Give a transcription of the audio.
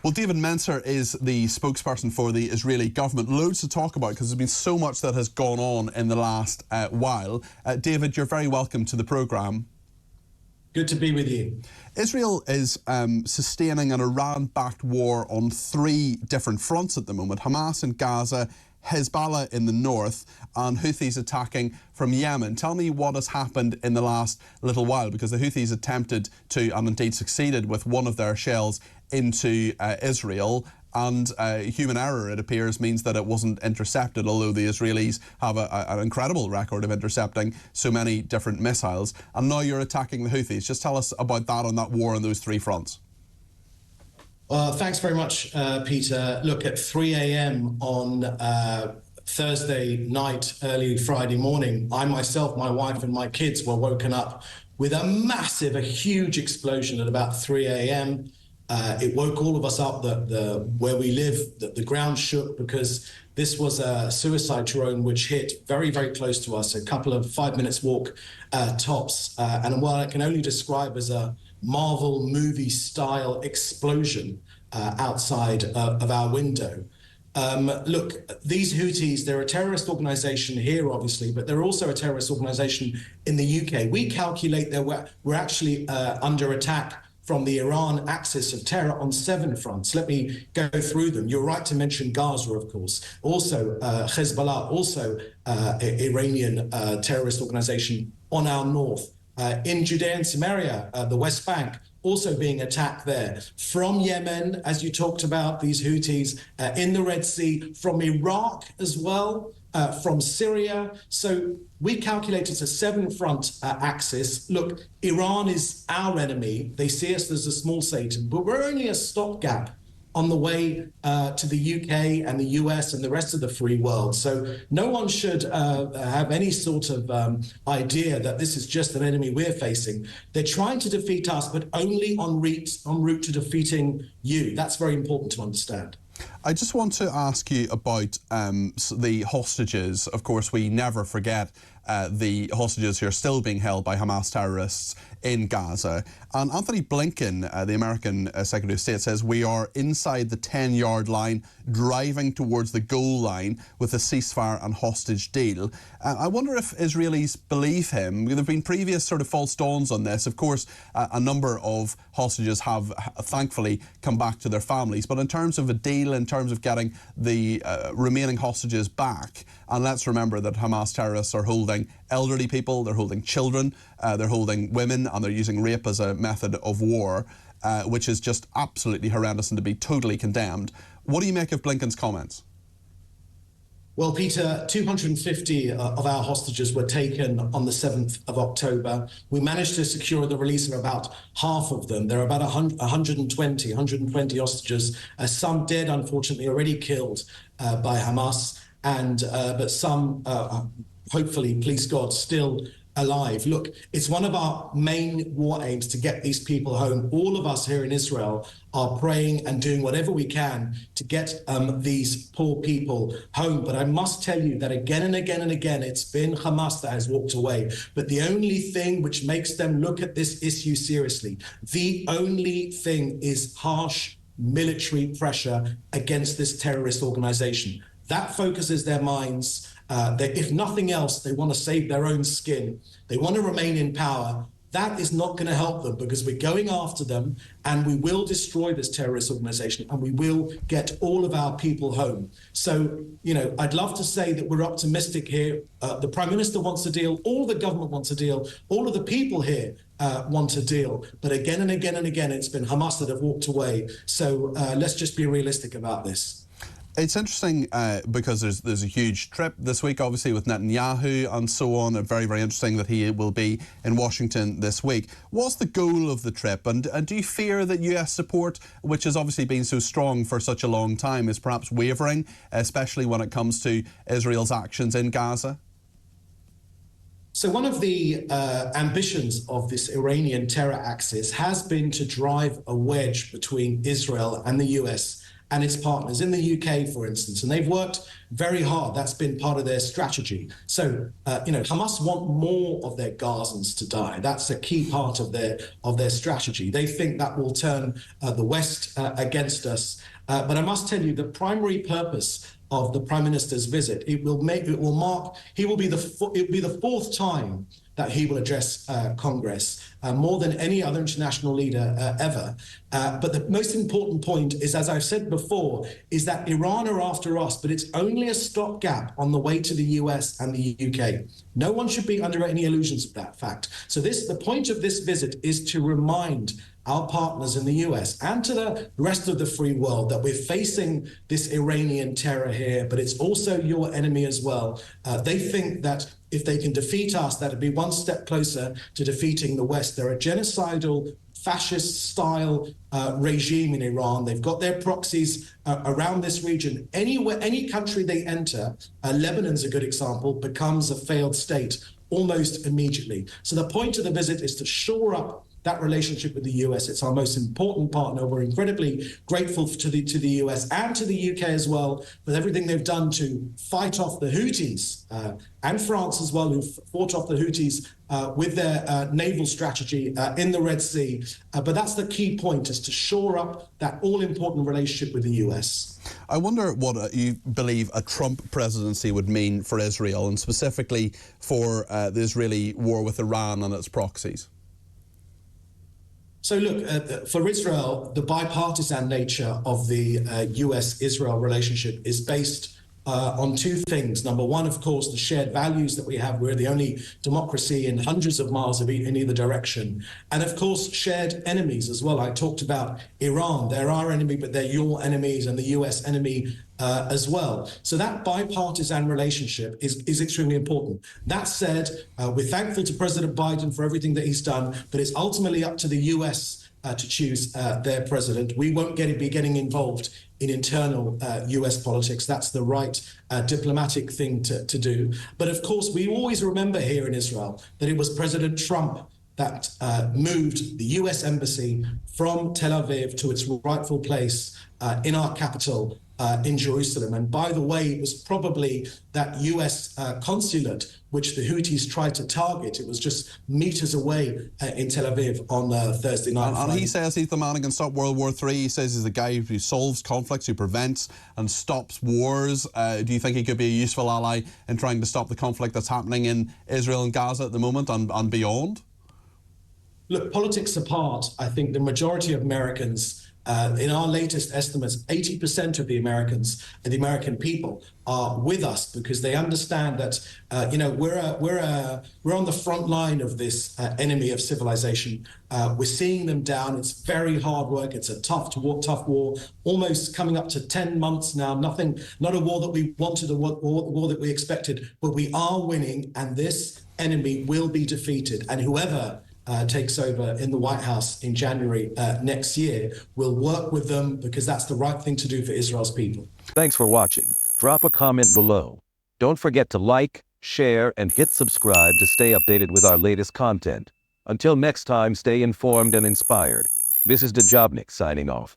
Well, David Mencer is the spokesperson for the Israeli government. Loads to talk about because there's been so much that has gone on in the last while. David, you're very welcome to the programme. Good to be with you. Israel is sustaining an Iran-backed war on 3 different fronts at the moment. Hamas in Gaza, Hezbollah in the north, and Houthis attacking from Yemen. Tell me what has happened in the last little while, because the Houthis attempted to, and indeed succeeded with one of their shells into Israel, and human error, it appears, means that it wasn't intercepted, although the Israelis have an incredible record of intercepting so many different missiles. And now you're attacking the Houthis. Just tell us about that on that war on those 3 fronts. Thanks very much, Peter. Look, at 3 a.m. on Thursday night, early Friday morning, I myself, my wife and my kids were woken up with a huge explosion at about 3 a.m. It woke all of us up where we live, the ground shook, because this was a suicide drone which hit very, very close to us, a couple of 5 minutes walk tops. And what I can only describe as a Marvel movie style explosion outside of our window. Look, these Houthis, they're a terrorist organization here, obviously, but they're also a terrorist organization in the UK. We calculate that we're actually under attack from the Iran axis of terror on 7 fronts. Let me go through them. You're right to mention Gaza, of course. Also, Hezbollah, also Iranian terrorist organization on our north. In Judea and Samaria, the West Bank, also being attacked there. From Yemen, as you talked about, these Houthis, in the Red Sea, from Iraq as well, from Syria. So we calculate it's a 7-front axis. Look, Iran is our enemy. They see us as a small Satan, but we're only a stopgap on the way to the UK and the US and the rest of the free world. So no one should have any sort of idea that this is just an enemy we're facing. They're trying to defeat us, but only en route to defeating you. That's very important to understand. I just want to ask you about the hostages. Of course, we never forget the hostages who are still being held by Hamas terrorists in Gaza. And Anthony Blinken, the American Secretary of State, says we are inside the 10-yard line, driving towards the goal line with a ceasefire and hostage deal. I wonder if Israelis believe him. There have been previous sort of false dawns on this. Of course, a number of hostages have thankfully come back to their families. But in terms of a deal, in terms of getting the remaining hostages back, and let's remember that Hamas terrorists are holding elderly people, they're holding children, they're holding women, and they're using rape as a method of war, which is just absolutely horrendous and to be totally condemned. What do you make of Blinken's comments? Well, Peter, 250 of our hostages were taken on the 7th of October. We managed to secure the release of about half of them. There are about 120 hostages, some dead, unfortunately, already killed by Hamas, and but some, hopefully, please God, still alive. Look, it's one of our main war aims to get these people home. All of us here in Israel are praying and doing whatever we can to get these poor people home. But I must tell you that again and again and again, it's been Hamas that has walked away. But the only thing which makes them look at this issue seriously, the only thing is harsh military pressure against this terrorist organization. That focuses their minds. If nothing else, they want to save their own skin. They want to remain in power. That is not going to help them, because we're going after them and we will destroy this terrorist organization and we will get all of our people home. So, you know, I'd love to say that we're optimistic here. The Prime Minister wants a deal. All the government wants a deal. All of the people here want a deal. But again and again and again, it's been Hamas that have walked away. So let's just be realistic about this. It's interesting because there's a huge trip this week, obviously, with Netanyahu and so on. Very, very interesting that he will be in Washington this week. What's the goal of the trip? And do you fear that US support, which has obviously been so strong for such a long time, is perhaps wavering, especially when it comes to Israel's actions in Gaza? So one of the ambitions of this Iranian terror axis has been to drive a wedge between Israel and the US and its partners in the UK, for instance, and they've worked very hard. That's been part of their strategy. So, Hamas want more of their Gazans to die. That's a key part of their strategy. They think that will turn the West against us. But I must tell you, the primary purpose of the Prime Minister's visit, it will be the fourth time that he will address Congress, more than any other international leader ever. But the most important point is, as I've said before, is that Iran are after us, but it's only a stopgap on the way to the US and the UK. No one should be under any illusions of that fact. So the point of this visit is to remind our partners in the US and to the rest of the free world that we're facing this Iranian terror here, but it's also your enemy as well. They think that if they can defeat us, that'd be one step closer to defeating the West. They're a genocidal, fascist-style regime in Iran. They've got their proxies around this region. Any country they enter, Lebanon's a good example, becomes a failed state almost immediately. So the point of the visit is to shore up that relationship with the US. It's our most important partner. We're incredibly grateful to the US and to the UK as well for everything they've done to fight off the Houthis, and France as well, who fought off the Houthis with their naval strategy in the Red Sea. But that's the key point, is to shore up that all-important relationship with the US. I wonder what you believe a Trump presidency would mean for Israel, and specifically for the Israeli war with Iran and its proxies. So look, for Israel, the bipartisan nature of the US-Israel relationship is based on two things. Number one, of course, the shared values that we have. We're the only democracy in hundreds of miles in either direction. And of course, shared enemies as well. I talked about Iran. They're our enemy, but they're your enemies, and the US enemy as well. So that bipartisan relationship is extremely important. That said, we're thankful to President Biden for everything that he's done, but it's ultimately up to the US to choose their president. We won't be getting involved in internal US politics. That's the right diplomatic thing to do. But of course, we always remember here in Israel that it was President Trump that moved the US embassy from Tel Aviv to its rightful place in our capital, in Jerusalem. And by the way, it was probably that US consulate which the Houthis tried to target. It was just meters away in Tel Aviv on Thursday night. And he says he's the man who can stop World War III. He says he's the guy who solves conflicts, who prevents and stops wars. Do you think he could be a useful ally in trying to stop the conflict that's happening in Israel and Gaza at the moment and beyond? Look, politics apart, I think the majority of Americans, in our latest estimates, 80% of the Americans and the American people are with us because they understand that we're on the front line of this enemy of civilization. We're seeing them down. It's very hard work. It's a tough war, almost coming up to 10 months now. Not a war that we wanted, a war that we expected, but we are winning, and this enemy will be defeated. And whoever takes over in the White House in January next year, we'll work with them because that's the right thing to do for Israel's people. Thanks for watching. Drop a comment below. Don't forget to like, share, and hit subscribe to stay updated with our latest content. Until next time, stay informed and inspired. This is Dejobnik signing off.